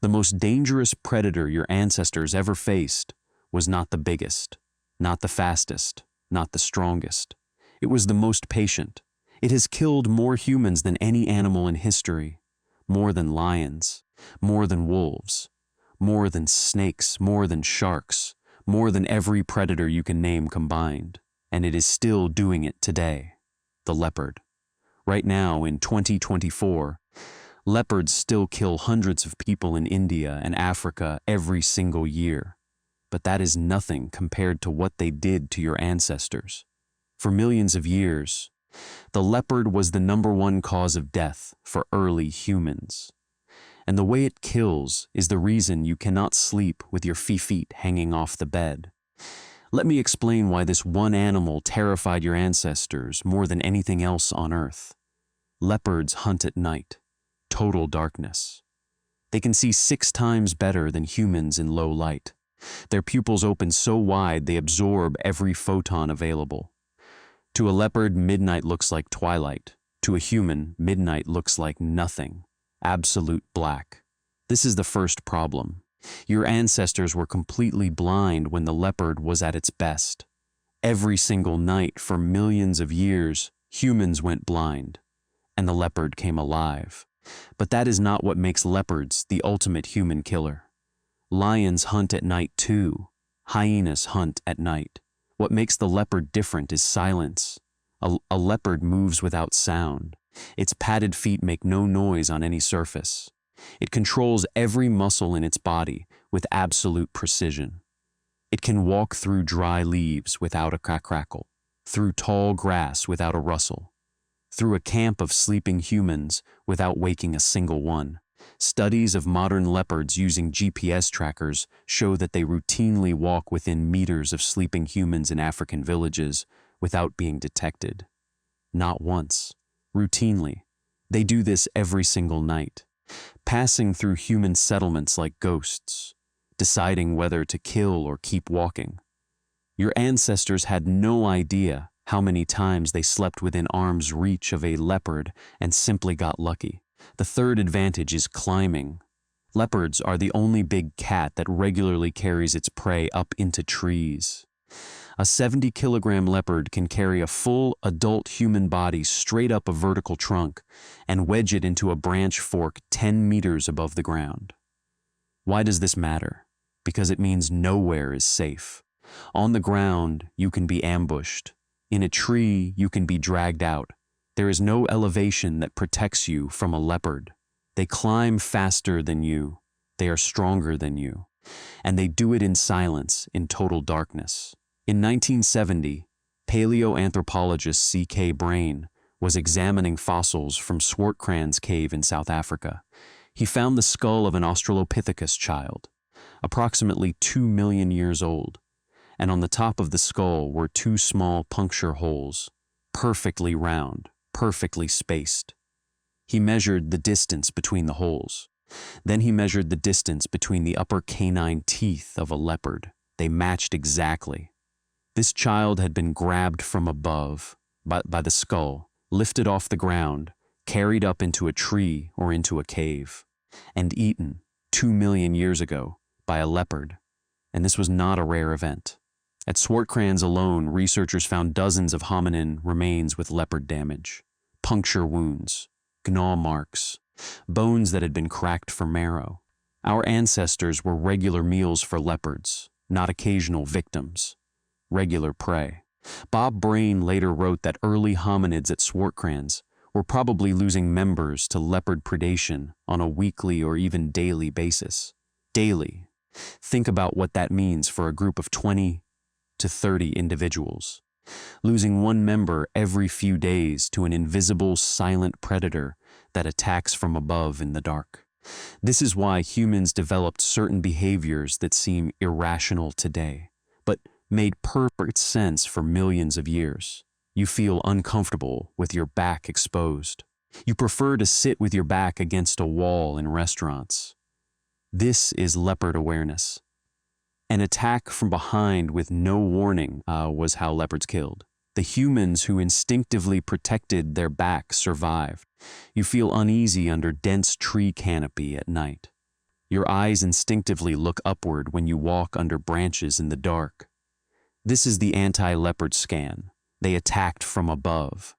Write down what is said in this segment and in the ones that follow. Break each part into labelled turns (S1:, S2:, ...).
S1: The most dangerous predator your ancestors ever faced was not the biggest, not the fastest, not the strongest. It was the most patient. It has killed more humans than any animal in history, more than lions, more than wolves, more than snakes, more than sharks, more than every predator you can name combined. And it is still doing it today. The leopard. Right now, in 2024, leopards still kill hundreds of people in India and Africa every single year. But that is nothing compared to what they did to your ancestors. For millions of years, the leopard was the #1 cause of death for early humans. And the way it kills is the reason you cannot sleep with your feet hanging off the bed. Let me explain why this one animal terrified your ancestors more than anything else on Earth. Leopards hunt at night, total darkness. They can see 6 times better than humans in low light. Their pupils open so wide they absorb every photon available. To a leopard, midnight looks like twilight. To a human, midnight looks like nothing. Absolute black. This is the first problem. Your ancestors were completely blind when the leopard was at its best. Every single night for millions of years, humans went blind, and the leopard came alive. But that is not what makes leopards the ultimate human killer. Lions hunt at night too. Hyenas hunt at night. What makes the leopard different is silence. A leopard moves without sound. Its padded feet make no noise on any surface. It controls every muscle in its body with absolute precision. It can walk through dry leaves without a crackle, through tall grass without a rustle, through a camp of sleeping humans without waking a single one. Studies of modern leopards using GPS trackers show that they routinely walk within meters of sleeping humans in African villages without being detected. Not once. Routinely. They do this every single night, passing through human settlements like ghosts, deciding whether to kill or keep walking. Your ancestors had no idea how many times they slept within arm's reach of a leopard and simply got lucky. The third advantage is climbing. Leopards are the only big cat that regularly carries its prey up into trees. A 70-kilogram leopard can carry a full adult human body straight up a vertical trunk and wedge it into a branch fork 10 meters above the ground. Why does this matter? Because it means nowhere is safe. On the ground, you can be ambushed. In a tree, you can be dragged out. There is no elevation that protects you from a leopard. They climb faster than you. They are stronger than you. And they do it in silence, in total darkness. In 1970, paleoanthropologist C.K. Brain was examining fossils from Swartkrans cave in South Africa. He found the skull of an Australopithecus child, approximately 2 million years old, and on the top of the skull were 2 small puncture holes, perfectly round, perfectly spaced. He measured the distance between the holes. Then he measured the distance between the upper canine teeth of a leopard. They matched exactly. This child had been grabbed from above by the skull, lifted off the ground, carried up into a tree or into a cave, and eaten 2 million years ago by a leopard. And this was not a rare event. At Swartkrans alone, researchers found dozens of hominin remains with leopard damage, puncture wounds, gnaw marks, bones that had been cracked for marrow. Our ancestors were regular meals for leopards, not occasional victims. Regular prey. Bob Brain later wrote that early hominids at Swartkrans were probably losing members to leopard predation on a weekly or even daily basis. Daily. Think about what that means for a group of 20 to 30 individuals. Losing one member every few days to an invisible, silent predator that attacks from above in the dark. This is why humans developed certain behaviors that seem irrational today, but made perfect sense for millions of years. You feel uncomfortable with your back exposed. You prefer to sit with your back against a wall in restaurants. This is leopard awareness. An attack from behind with no warning was how leopards killed. The humans who instinctively protected their back survived. You feel uneasy under dense tree canopy at night. Your eyes instinctively look upward when you walk under branches in the dark. This is the anti-leopard scan. They attacked from above.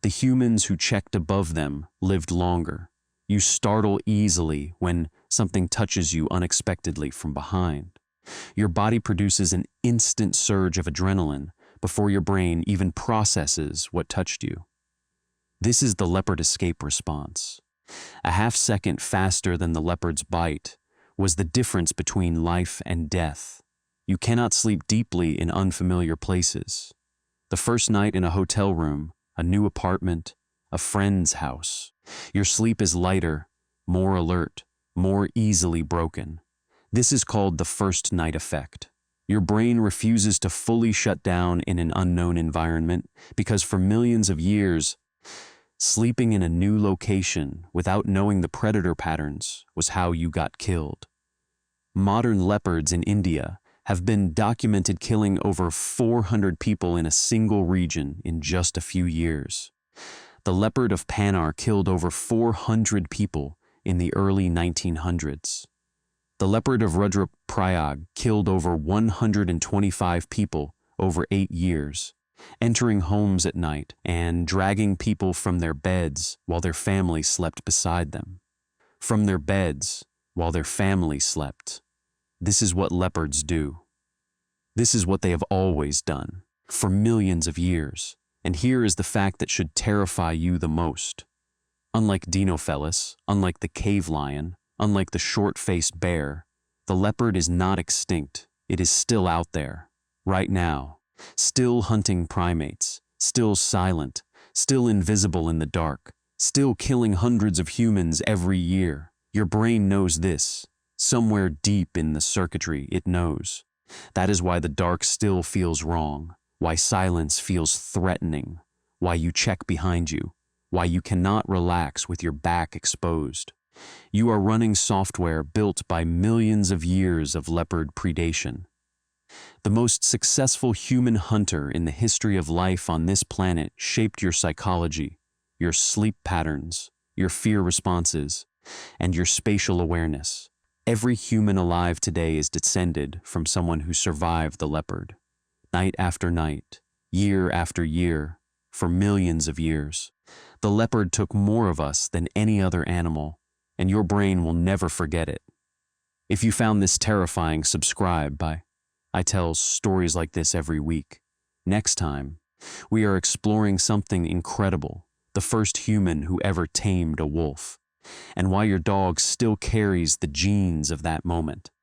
S1: The humans who checked above them lived longer. You startle easily when something touches you unexpectedly from behind. Your body produces an instant surge of adrenaline before your brain even processes what touched you. This is the leopard escape response. A half-second faster than the leopard's bite was the difference between life and death. You cannot sleep deeply in unfamiliar places. The first night in a hotel room, a new apartment, a friend's house, your sleep is lighter, more alert, more easily broken. This is called the first night effect. Your brain refuses to fully shut down in an unknown environment because for millions of years, sleeping in a new location without knowing the predator patterns was how you got killed. Modern leopards in India have been documented killing over 400 people in a single region in just a few years. The leopard of Panar killed over 400 people in the early 1900s. The leopard of Rudraprayag killed over 125 people over 8 years, entering homes at night and dragging people from their beds while their family slept beside them. From their beds while their family slept. This is what leopards do. This is what they have always done, for millions of years. And here is the fact that should terrify you the most. Unlike Dinofelis, unlike the cave lion, unlike the short-faced bear, the leopard is not extinct. It is still out there, right now, still hunting primates, still silent, still invisible in the dark, still killing hundreds of humans every year. Your brain knows this. Somewhere deep in the circuitry, it knows. That is why the dark still feels wrong, why silence feels threatening, why you check behind you, why you cannot relax with your back exposed. You are running software built by millions of years of leopard predation. The most successful human hunter in the history of life on this planet shaped your psychology, your sleep patterns, your fear responses, and your spatial awareness. Every human alive today is descended from someone who survived the leopard. Night after night, year after year, for millions of years. The leopard took more of us than any other animal, and your brain will never forget it. If you found this terrifying, subscribe. I tell stories like this every week. Next time, we are exploring something incredible, the first human who ever tamed a wolf, and why your dog still carries the genes of that moment.